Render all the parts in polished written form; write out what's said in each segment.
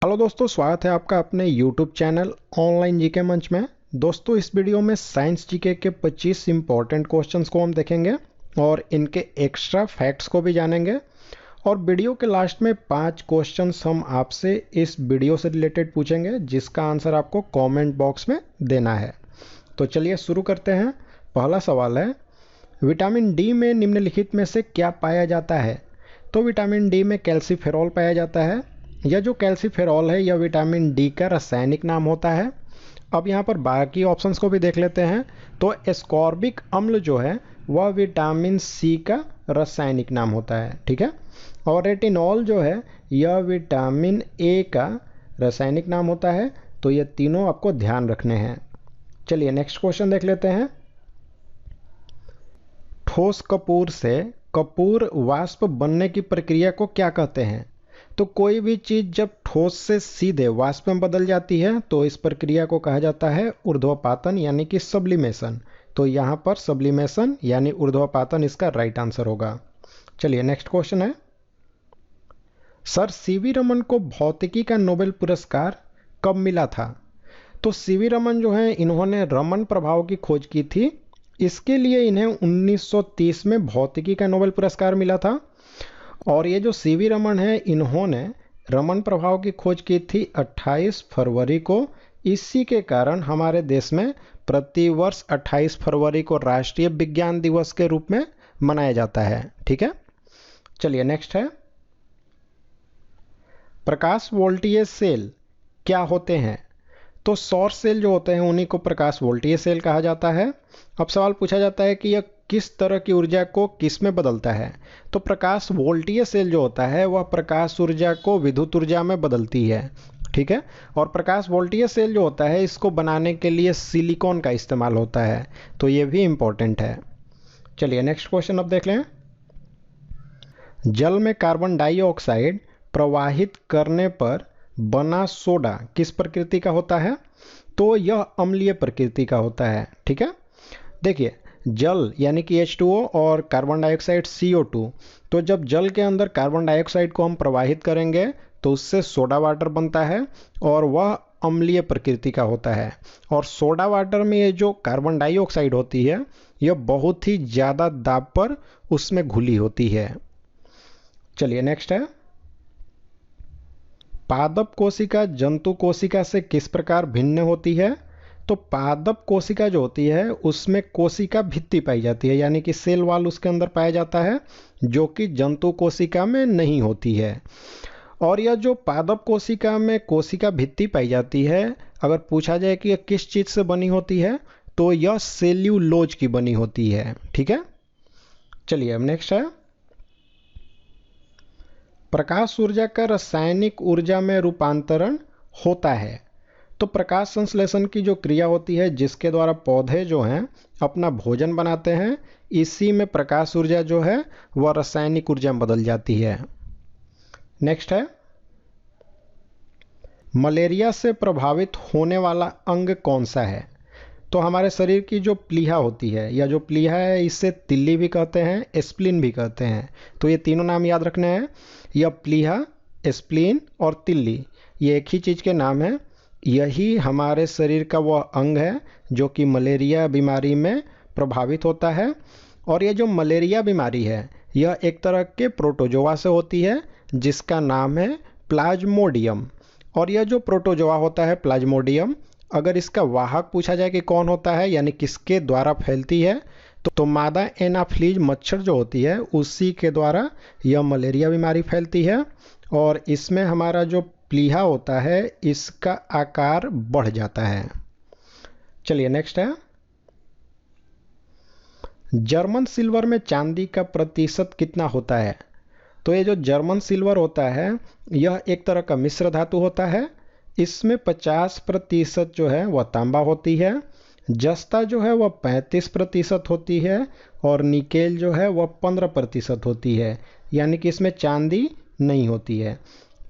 Hello दोस्तों, स्वागत है आपका अपने YouTube चैनल ऑनलाइन जीके मंच में। दोस्तों, इस वीडियो में साइंस जीके के 25 इंपॉर्टेंट क्वेश्चंस को हम देखेंगे और इनके एक्स्ट्रा फैक्ट्स को भी जानेंगे। और वीडियो के लास्ट में 5 क्वेश्चंस हम आपसे इस वीडियो से रिलेटेड पूछेंगे, जिसका आंसर आपको कमेंट बॉक्स में देना है। तो चलिए शुरू करते हैं। पहला सवाल है, विटामिन डी में निम्नलिखित में से क्या पाया जाता है? तो विटामिन डी में कैल्सीफेरॉल पाया जाता है। यह जो कैल्सीफेरॉल है यह विटामिन डी का रासायनिक नाम होता है। अब यहाँ पर बाकी ऑप्शंस को भी देख लेते हैं। तो एस्कॉर्बिक अम्ल जो है वह विटामिन सी का रासायनिक नाम होता है, ठीक है। और रेटिनॉल जो है यह विटामिन ए का रासायनिक नाम होता है। तो ये तीनों आपको ध्यान रखने हैं। चलिए नेक्स्ट क्वेश्चन देख लेते हैं। ठोस कपूर से कपूर वाष्प बनने की प्रक्रिया को क्या कहते हैं? तो कोई भी चीज़ जब ठोस से सीधे वाष्प में बदल जाती है तो इस प्रक्रिया को कहा जाता है ऊर्ध्वपातन यानी कि सब्लिमेशन। तो यहाँ पर सब्लिमेशन यानी ऊर्ध्वपातन इसका राइट आंसर होगा। चलिए नेक्स्ट क्वेश्चन है, सर सीवी रमन को भौतिकी का नोबेल पुरस्कार कब मिला था? तो सीवी रमन जो है इन्होंने रमन प्रभाव की खोज की थी। इसके लिए इन्हें 1930 में भौतिकी का नोबेल पुरस्कार मिला था। और ये जो सीवी रमन है इन्होंने रमन प्रभाव की खोज की थी 28 फरवरी को। इसी के कारण हमारे देश में प्रतिवर्ष 28 फरवरी को राष्ट्रीय विज्ञान दिवस के रूप में मनाया जाता है, ठीक है। चलिए नेक्स्ट है, प्रकाश वोल्टीय सेल क्या होते हैं? तो सौर सेल जो होते हैं उन्हीं को प्रकाश वोल्टीय सेल कहा जाता है। अब सवाल पूछा जाता है कि यह किस तरह की ऊर्जा को किस में बदलता है? तो प्रकाश वोल्टीय सेल जो होता है वह प्रकाश ऊर्जा को विद्युत ऊर्जा में बदलती है, ठीक है। और प्रकाश वोल्टीय सेल जो होता है इसको बनाने के लिए सिलिकॉन का इस्तेमाल होता है। तो ये भी इंपॉर्टेंट है। चलिए नेक्स्ट क्वेश्चन अब देख लें। जल में कार्बन डाइऑक्साइड प्रवाहित करने पर बना सोडा किस प्रकृति का होता है? तो यह अम्लीय प्रकृति का होता है, ठीक है। देखिए, जल यानी कि H2O और कार्बन डाइऑक्साइड CO2। तो जब जल के अंदर कार्बन डाइऑक्साइड को हम प्रवाहित करेंगे तो उससे सोडा वाटर बनता है और वह अम्लीय प्रकृति का होता है। और सोडा वाटर में ये जो कार्बन डाइऑक्साइड होती है यह बहुत ही ज़्यादा दाब पर उसमें घुली होती है। चलिए नेक्स्ट है, पादप कोशिका जंतु कोशिका से किस प्रकार भिन्न होती है? तो पादप कोशिका जो होती है उसमें कोशिका भित्ति पाई जाती है यानी कि सेल वॉल उसके अंदर पाया जाता है, जो कि जंतु कोशिका में नहीं होती है। और यह जो पादप कोशिका में कोशिका भित्ति पाई जाती है, अगर पूछा जाए कि यह किस चीज़ से बनी होती है तो यह सेल्यूलोज की बनी होती है, ठीक है। चलिए अब नेक्स्ट है, प्रकाश ऊर्जा का रासायनिक ऊर्जा में रूपांतरण होता है। तो प्रकाश संश्लेषण की जो क्रिया होती है जिसके द्वारा पौधे जो हैं अपना भोजन बनाते हैं, इसी में प्रकाश ऊर्जा जो है वह रासायनिक ऊर्जा में बदल जाती है। नेक्स्ट है, मलेरिया से प्रभावित होने वाला अंग कौन सा है? तो हमारे शरीर की जो प्लीहा होती है या जो प्लीहा है इसे तिल्ली भी कहते हैं, स्प्लीन भी कहते हैं। तो ये तीनों नाम याद रखने हैं। यह प्लीहा, स्प्लीन और तिल्ली ये एक ही चीज़ के नाम हैं। यही हमारे शरीर का वह अंग है जो कि मलेरिया बीमारी में प्रभावित होता है। और ये जो मलेरिया बीमारी है यह एक तरह के प्रोटोजोआ से होती है जिसका नाम है प्लाज्मोडियम। और यह जो प्रोटोजोआ होता है प्लाज्मोडियम, अगर इसका वाहक पूछा जाए कि कौन होता है यानी किसके द्वारा फैलती है तो मादा एनाफ्लीज मच्छर जो होती है उसी के द्वारा यह मलेरिया बीमारी फैलती है। और इसमें हमारा जो प्लीहा होता है इसका आकार बढ़ जाता है। चलिए नेक्स्ट है, जर्मन सिल्वर में चांदी का प्रतिशत कितना होता है? तो ये जो जर्मन सिल्वर होता है यह एक तरह का मिश्र धातु होता है। इसमें 50% जो है वह तांबा होती है, जस्ता जो है वह 35% होती है और निकेल जो है वह 15% होती है, यानी कि इसमें चांदी नहीं होती है।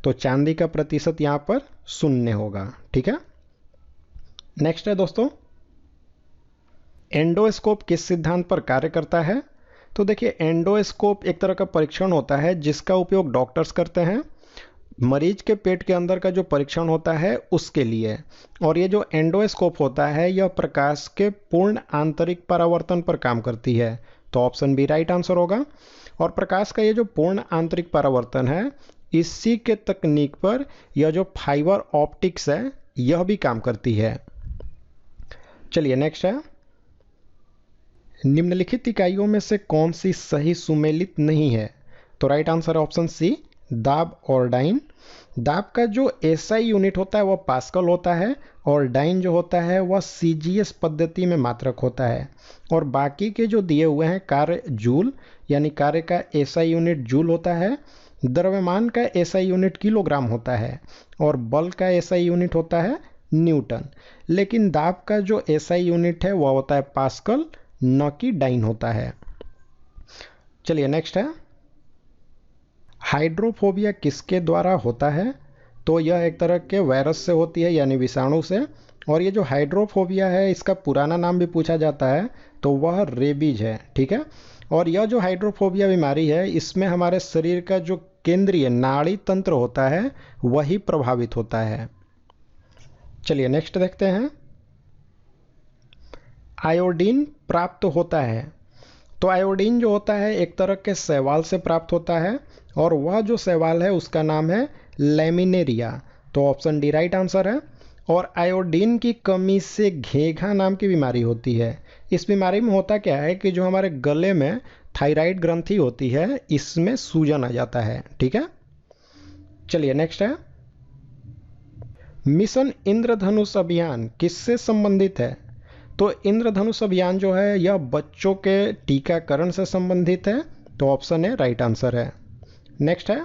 तो चांदी का प्रतिशत यहाँ पर 0 होगा, ठीक है। नेक्स्ट है दोस्तों, एंडोस्कोप किस सिद्धांत पर कार्य करता है? तो देखिए, एंडोस्कोप एक तरह का परीक्षण होता है जिसका उपयोग डॉक्टर्स करते हैं। मरीज के पेट के अंदर का जो परीक्षण होता है उसके लिए। और ये जो एंडोस्कोप होता है यह प्रकाश के पूर्ण आंतरिक परावर्तन पर काम करती है। तो ऑप्शन बी राइट आंसर होगा। और प्रकाश का ये जो पूर्ण आंतरिक परावर्तन है इसी के तकनीक पर यह जो फाइबर ऑप्टिक्स है यह भी काम करती है। चलिए नेक्स्ट है, निम्नलिखित इकाइयों में से कौन सी सही सुमेलित नहीं है? तो राइट आंसर है ऑप्शन सी, दाब और डाइन। दाब का जो एसआई यूनिट होता है वह पास्कल होता है और डाइन जो होता है वह सीजीएस पद्धति में मात्रक होता है। और बाकी के जो दिए हुए हैं कार्य जूल, यानी कार्य का एसआई यूनिट जूल होता है, द्रव्यमान का एसआई यूनिट किलोग्राम होता है और बल का एसआई यूनिट होता है न्यूटन। लेकिन दाब का जो एसआई यूनिट है वह होता है पास्कल, न कि डाइन होता है। चलिए नेक्स्ट है, हाइड्रोफोबिया किसके द्वारा होता है? तो यह एक तरह के वायरस से होती है यानी विषाणु से। और ये जो हाइड्रोफोबिया है इसका पुराना नाम भी पूछा जाता है तो वह रेबीज है, ठीक है। और यह जो हाइड्रोफोबिया बीमारी है इसमें हमारे शरीर का जो केंद्रीय नाड़ी तंत्र होता है वही प्रभावित होता है। चलिए नेक्स्ट देखते हैं, आयोडीन प्राप्त होता है। तो आयोडीन जो होता है एक तरह के शैवाल से प्राप्त होता है और वह जो शैवाल है उसका नाम है लैमिनेरिया। तो ऑप्शन डी राइट आंसर है। और आयोडीन की कमी से घेघा नाम की बीमारी होती है। इस बीमारी में होता क्या है कि जो हमारे गले में थायराइड ग्रंथि होती है इसमें सूजन आ जाता है, ठीक है। चलिए नेक्स्ट है, मिशन इंद्रधनुष अभियान किससे संबंधित है? तो इंद्रधनुष अभियान जो है यह बच्चों के टीकाकरण से संबंधित है। तो ऑप्शन ए राइट आंसर है। नेक्स्ट है,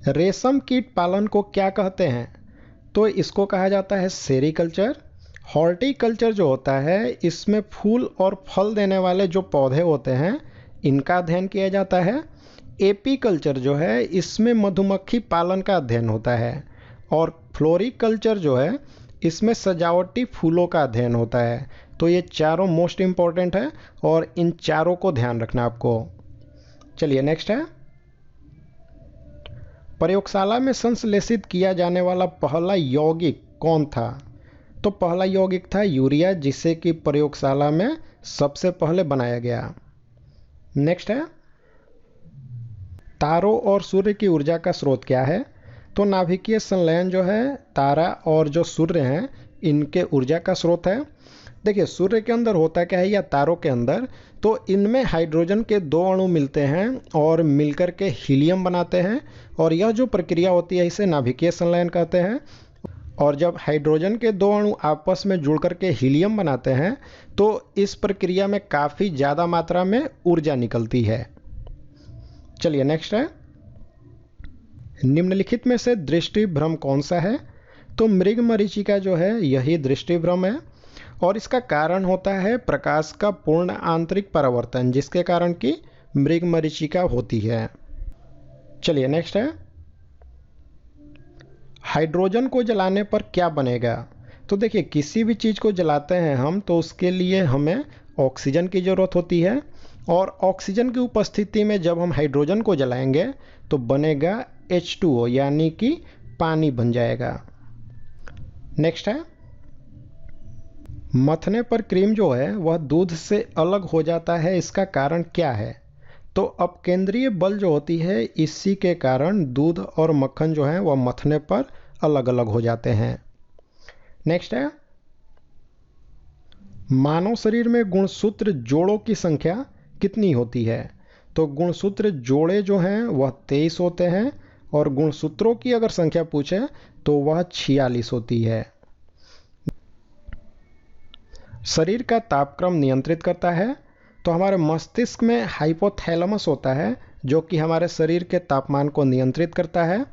रेशम कीट पालन को क्या कहते हैं? तो इसको कहा जाता है सेरीकल्चर। हॉर्टिकल्चर जो होता है इसमें फूल और फल देने वाले जो पौधे होते हैं इनका अध्ययन किया जाता है। एपीकल्चर जो है इसमें मधुमक्खी पालन का अध्ययन होता है। और फ्लोरिकल्चर जो है इसमें सजावटी फूलों का अध्ययन होता है। तो ये चारों मोस्ट इम्पॉर्टेंट है और इन चारों को ध्यान रखना आपको। चलिए नेक्स्ट है, प्रयोगशाला में संश्लेषित किया जाने वाला पहला यौगिक कौन था? तो पहला यौगिक था यूरिया, जिसे कि प्रयोगशाला में सबसे पहले बनाया गया। नेक्स्ट है, तारों और सूर्य की ऊर्जा का स्रोत क्या है? तो नाभिकीय संलयन जो है तारा और जो सूर्य हैं इनके ऊर्जा का स्रोत है। देखिए सूर्य के अंदर होता क्या है या तारों के अंदर, तो इनमें हाइड्रोजन के दो अणु मिलते हैं और मिलकर के हीलियम बनाते हैं और यह जो प्रक्रिया होती है इसे नाभिकीय संलयन कहते हैं। और जब हाइड्रोजन के दो अणु आपस में जुड़ करके हीलियम बनाते हैं तो इस प्रक्रिया में काफ़ी ज़्यादा मात्रा में ऊर्जा निकलती है। चलिए नेक्स्ट है, निम्नलिखित में से दृष्टि भ्रम कौन सा है? तो मृग मरीचिका जो है यही दृष्टि भ्रम है और इसका कारण होता है प्रकाश का पूर्ण आंतरिक परावर्तन, जिसके कारण कि मृग मरीचिका होती है। चलिए नेक्स्ट है, हाइड्रोजन को जलाने पर क्या बनेगा? तो देखिए किसी भी चीज़ को जलाते हैं हम तो उसके लिए हमें ऑक्सीजन की ज़रूरत होती है और ऑक्सीजन की उपस्थिति में जब हम हाइड्रोजन को जलाएंगे तो बनेगा H2O यानी कि पानी बन जाएगा। नेक्स्ट है, मथने पर क्रीम जो है वह दूध से अलग हो जाता है, इसका कारण क्या है? तो अब केंद्रीय बल जो होती है इसी के कारण दूध और मक्खन जो है वह मथने पर अलग अलग हो जाते हैं। नेक्स्ट है, मानव शरीर में गुणसूत्र जोड़ों की संख्या कितनी होती है? तो गुणसूत्र जोड़े जो हैं वह 23 होते हैं और गुणसूत्रों की अगर संख्या पूछे तो वह 46 होती है। शरीर का तापक्रम नियंत्रित करता है तो हमारे मस्तिष्क में हाइपोथैलेमस होता है जो कि हमारे शरीर के तापमान को नियंत्रित करता है।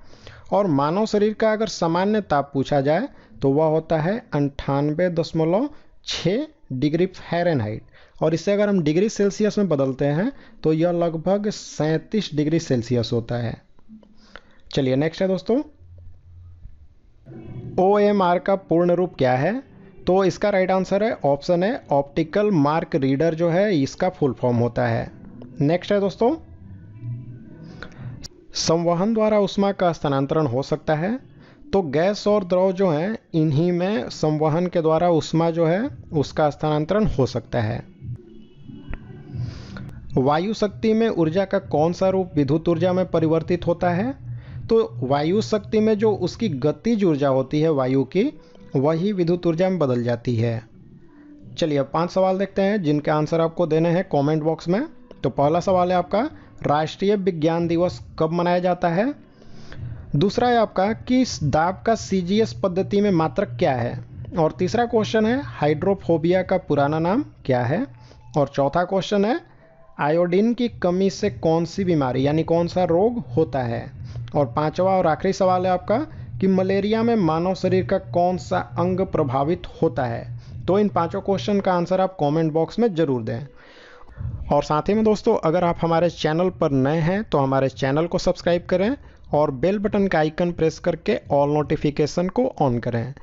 और मानव शरीर का अगर सामान्य ताप पूछा जाए तो वह होता है 98.6 डिग्री फ़ारेनहाइट और इसे अगर हम डिग्री सेल्सियस में बदलते हैं तो यह लगभग 37 डिग्री सेल्सियस होता है। चलिए नेक्स्ट है दोस्तों, OMR का पूर्ण रूप क्या है? तो इसका राइट आंसर है ऑप्शन है ऑप्टिकल मार्क रीडर जो है इसका फुल फॉर्म होता है। नेक्स्ट है दोस्तों, संवहन द्वारा ऊष्मा का स्थानांतरण हो सकता है, तो गैस और द्रव जो हैं इन्हीं में संवहन के द्वारा ऊष्मा जो है उसका स्थानांतरण हो सकता है। वायु शक्ति में ऊर्जा का कौन सा रूप विद्युत ऊर्जा में परिवर्तित होता है? तो वायु शक्ति में जो उसकी गतिज ऊर्जा होती है वायु की, वही विद्युत ऊर्जा में बदल जाती है। चलिए अब 5 सवाल देखते हैं जिनके आंसर आपको देने हैं कमेंट बॉक्स में। तो पहला सवाल है आपका, राष्ट्रीय विज्ञान दिवस कब मनाया जाता है? दूसरा है आपका कि दाब का सीजीएस पद्धति में मात्रक क्या है? और तीसरा क्वेश्चन है हाइड्रोफोबिया का पुराना नाम क्या है? और चौथा क्वेश्चन है आयोडीन की कमी से कौन सी बीमारी यानी कौन सा रोग होता है? और पांचवा और आखिरी सवाल है आपका कि मलेरिया में मानव शरीर का कौन सा अंग प्रभावित होता है? तो इन पांचों क्वेश्चन का आंसर आप कमेंट बॉक्स में ज़रूर दें। और साथ ही में दोस्तों, अगर आप हमारे चैनल पर नए हैं तो हमारे चैनल को सब्सक्राइब करें और बेल बटन का आइकन प्रेस करके ऑल नोटिफिकेशन को ऑन करें।